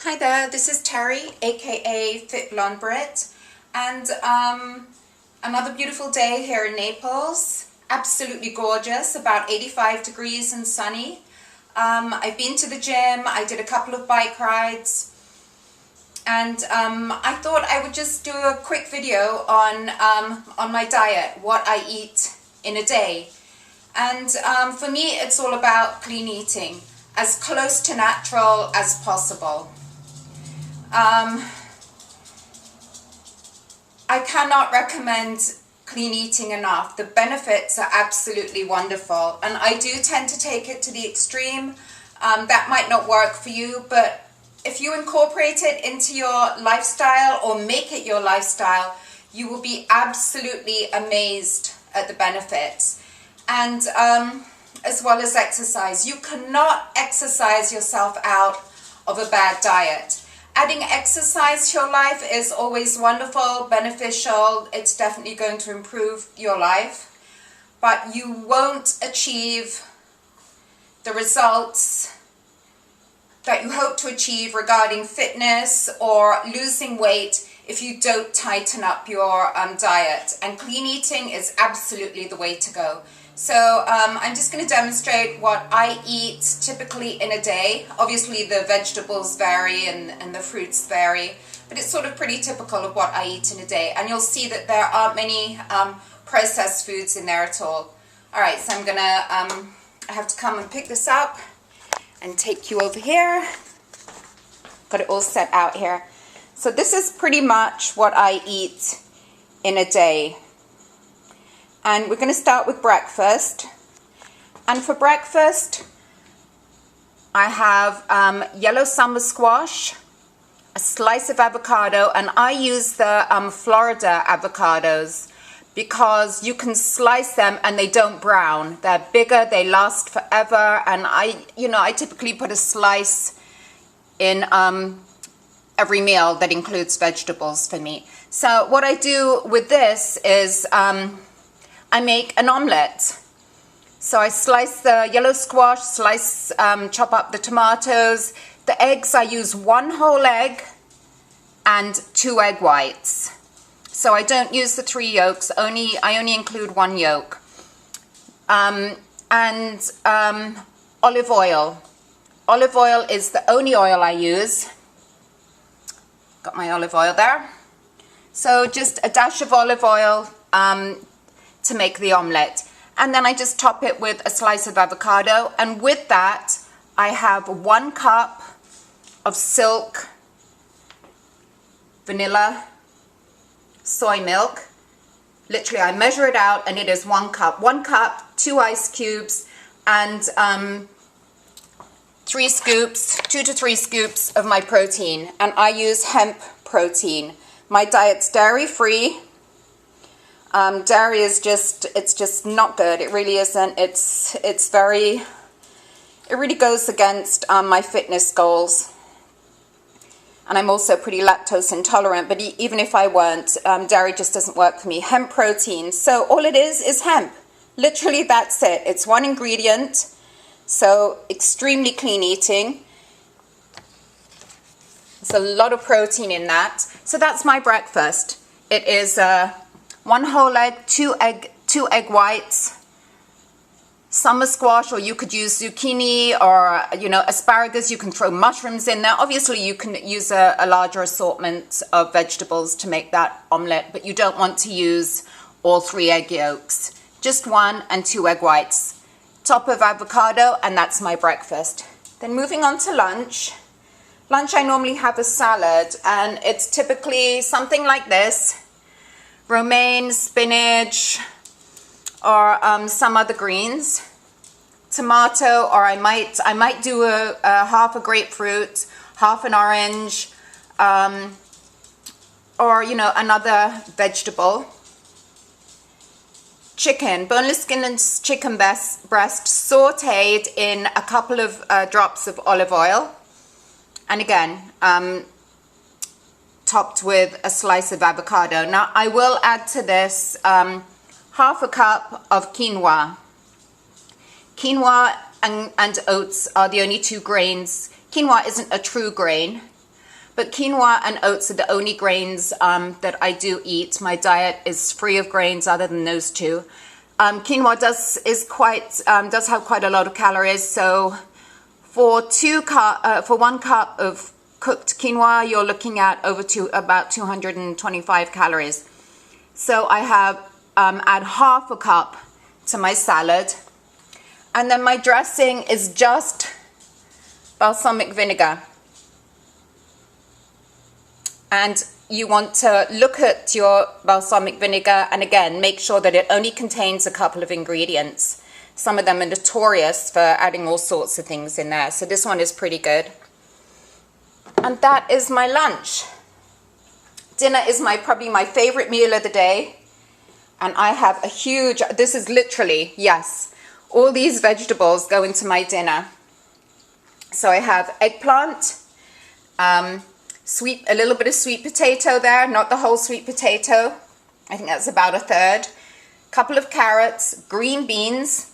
Hi there, this is Terry, aka Fit Blonde Brit, and another beautiful day here in Naples. Absolutely gorgeous, about 85 degrees and sunny. I've been to the gym, I did a couple of bike rides, and I thought I would just do a quick video on my diet, what I eat in a day. And for me, it's all about clean eating, as close to natural as possible. I cannot recommend clean eating enough. The benefits are absolutely wonderful, and I do tend to take it to the extreme. That might not work for you, but if you incorporate it into your lifestyle or make it your lifestyle, you will be absolutely amazed at the benefits. And as well as exercise. You cannot exercise yourself out of a bad diet. Adding exercise to your life is always wonderful, beneficial. It's definitely going to improve your life, but you won't achieve the results that you hope to achieve regarding fitness or losing weight if you don't tighten up your diet. And clean eating is absolutely the way to go. So I'm just going to demonstrate what I eat typically in a day. Obviously the vegetables vary and the fruits vary, but it's sort of pretty typical of what I eat in a day. And you'll see that there aren't many processed foods in there at all. Alright, so I'm going to, I have to come and pick this up and take you over here. Got it all set out here. So this is pretty much what I eat in a day. And we're going to start with breakfast. And for breakfast, I have yellow summer squash, a slice of avocado, and I use the Florida avocados because you can slice them and they don't brown. They're bigger, they last forever, and I typically put a slice in every meal that includes vegetables for me. So what I do with this is I make an omelette. So I slice the yellow squash, chop up the tomatoes. The eggs, I use 1 whole egg and 2 egg whites. So I don't use the 3 yolks, I only include 1 yolk. And olive oil. Olive oil is the only oil I use. Got my olive oil there. So just a dash of olive oil to make the omelette, and then I just top it with a slice of avocado, and with that I have 1 cup of silk vanilla soy milk. Literally I measure it out and it is 1 cup. 1 cup, 2 ice cubes, and 2 to 3 scoops of my protein, and I use hemp protein. My diet's dairy free. Dairy is just not good. It really isn't. It really goes against my fitness goals. And I'm also pretty lactose intolerant, but even if I weren't, dairy just doesn't work for me. Hemp protein. So all it is hemp. Literally that's it. It's 1 ingredient. So extremely clean eating. There's a lot of protein in that. So that's my breakfast. It is 1 whole egg, 2 egg whites, summer squash, or you could use zucchini or asparagus. You can throw mushrooms in there. Obviously you can use a larger assortment of vegetables to make that omelette, but you don't want to use all 3 egg yolks. Just 1 and 2 egg whites. Top of avocado, and that's my breakfast. Then moving on to lunch. Lunch I normally have a salad, and it's typically something like this. Romaine, spinach, or some other greens, tomato, or I might do a half a grapefruit, half an orange, or another vegetable. Chicken, boneless skin and chicken breast, sautéed in a couple of drops of olive oil, and again topped with a slice of avocado. Now I will add to this half a cup of quinoa. Quinoa and oats are the only 2 grains. Quinoa isn't a true grain, But quinoa and oats are the only grains that I do eat. My diet is free of grains other than those two. Quinoa does have quite a lot of calories. So for 1 cup of cooked quinoa, you're looking at about 225 calories. So I have add half a cup to my salad, and then my dressing is just balsamic vinegar. And you want to look at your balsamic vinegar and again make sure that it only contains a couple of ingredients. Some of them are notorious for adding all sorts of things in there, so this one is pretty good. And that is my lunch. Dinner is probably my favorite meal of the day, and I have a huge, this is literally, yes, all these vegetables go into my dinner. So I have eggplant, a little bit of sweet potato there, not the whole sweet potato. I think that's about a third. Couple of carrots, green beans,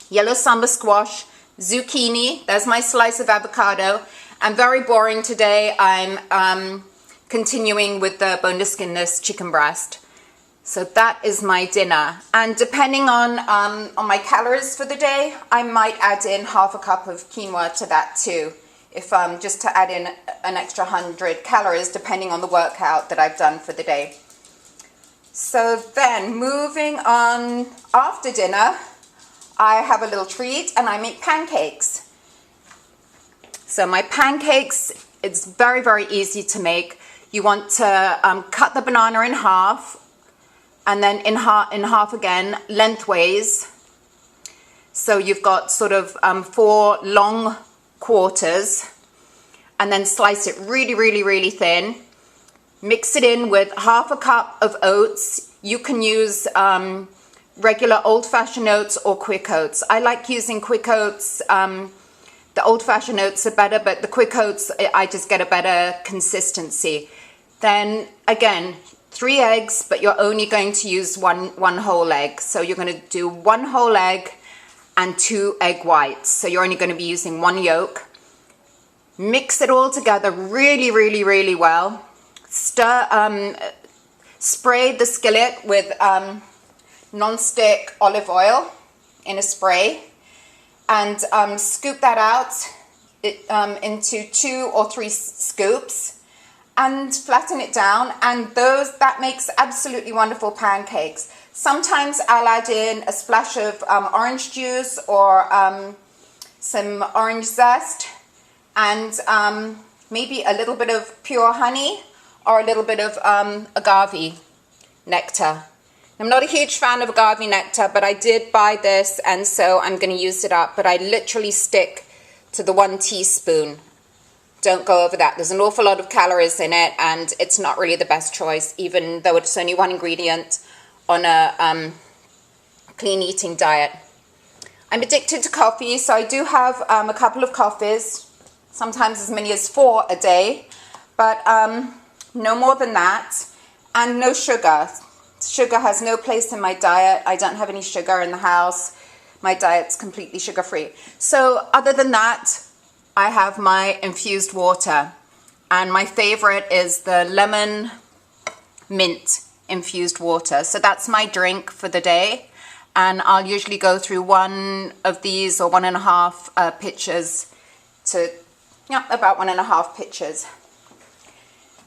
yellow summer squash, zucchini. There's my slice of avocado. And very boring today, I'm continuing with the boneless skinless chicken breast. So that is my dinner. And depending on my calories for the day, I might add in half a cup of quinoa to that too. If just to add in an extra 100 calories depending on the workout that I've done for the day. So then moving on, after dinner I have a little treat and I make pancakes. So my pancakes, it's very, very easy to make. You want to cut the banana in half and then in half again lengthways. So you've got sort of 4 long quarters, and then slice it really, really, really thin. Mix it in with half a cup of oats. You can use regular old-fashioned oats or quick oats. I like using quick oats. The old-fashioned oats are better, but the quick oats, I just get a better consistency. Then again, 3 eggs, but you're only going to use one whole egg. So you're going to do 1 whole egg and 2 egg whites. So you're only going to be using 1 yolk. Mix it all together really, really, really well. Spray the skillet with non-stick olive oil in a spray, and scoop that out into 2 or 3 scoops and flatten it down, and that makes absolutely wonderful pancakes. Sometimes I'll add in a splash of orange juice or some orange zest, and maybe a little bit of pure honey or a little bit of agave nectar. I'm not a huge fan of agave nectar, but I did buy this, and so I'm going to use it up. But I literally stick to the 1 teaspoon. Don't go over that. There's an awful lot of calories in it, and it's not really the best choice, even though it's only 1 ingredient on a clean eating diet. I'm addicted to coffee, so I do have a couple of coffees, sometimes as many as 4 a day, but no more than that, and no sugar. Sugar has no place in my diet. I don't have any sugar in the house. My diet's completely sugar-free. So other than that, I have my infused water, and my favorite is the lemon mint infused water. So that's my drink for the day, and I'll usually go through 1 of these or 1.5 pitchers to about 1.5 pitchers.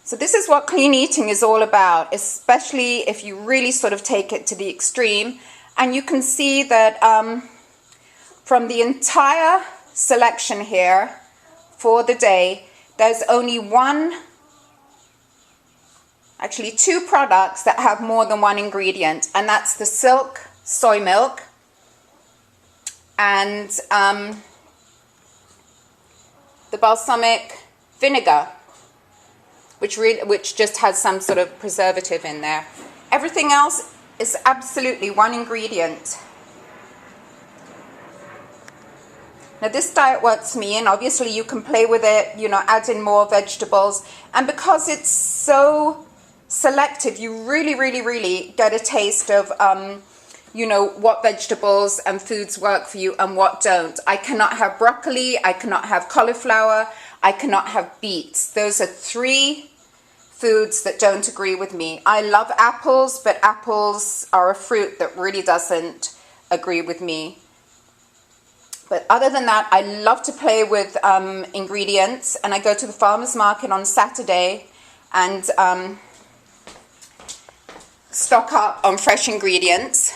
So this is what clean eating is all about, especially if you really sort of take it to the extreme. And you can see that from the entire selection here for the day, there's only 2 products that have more than 1 ingredient, and that's the Silk soy milk and the balsamic vinegar, which just has some sort of preservative in there. Everything else is absolutely 1 ingredient. Now this diet works for me, and obviously you can play with it, add in more vegetables, and because it's so selective, you really, really, really get a taste of what vegetables and foods work for you and what don't. I cannot have broccoli, I cannot have cauliflower, I cannot have beets. Those are 3 foods that don't agree with me. I love apples, but apples are a fruit that really doesn't agree with me. But other than that, I love to play with ingredients, and I go to the farmer's market on Saturday and stock up on fresh ingredients.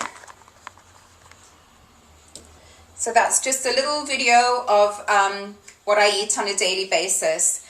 So that's just a little video of what I eat on a daily basis.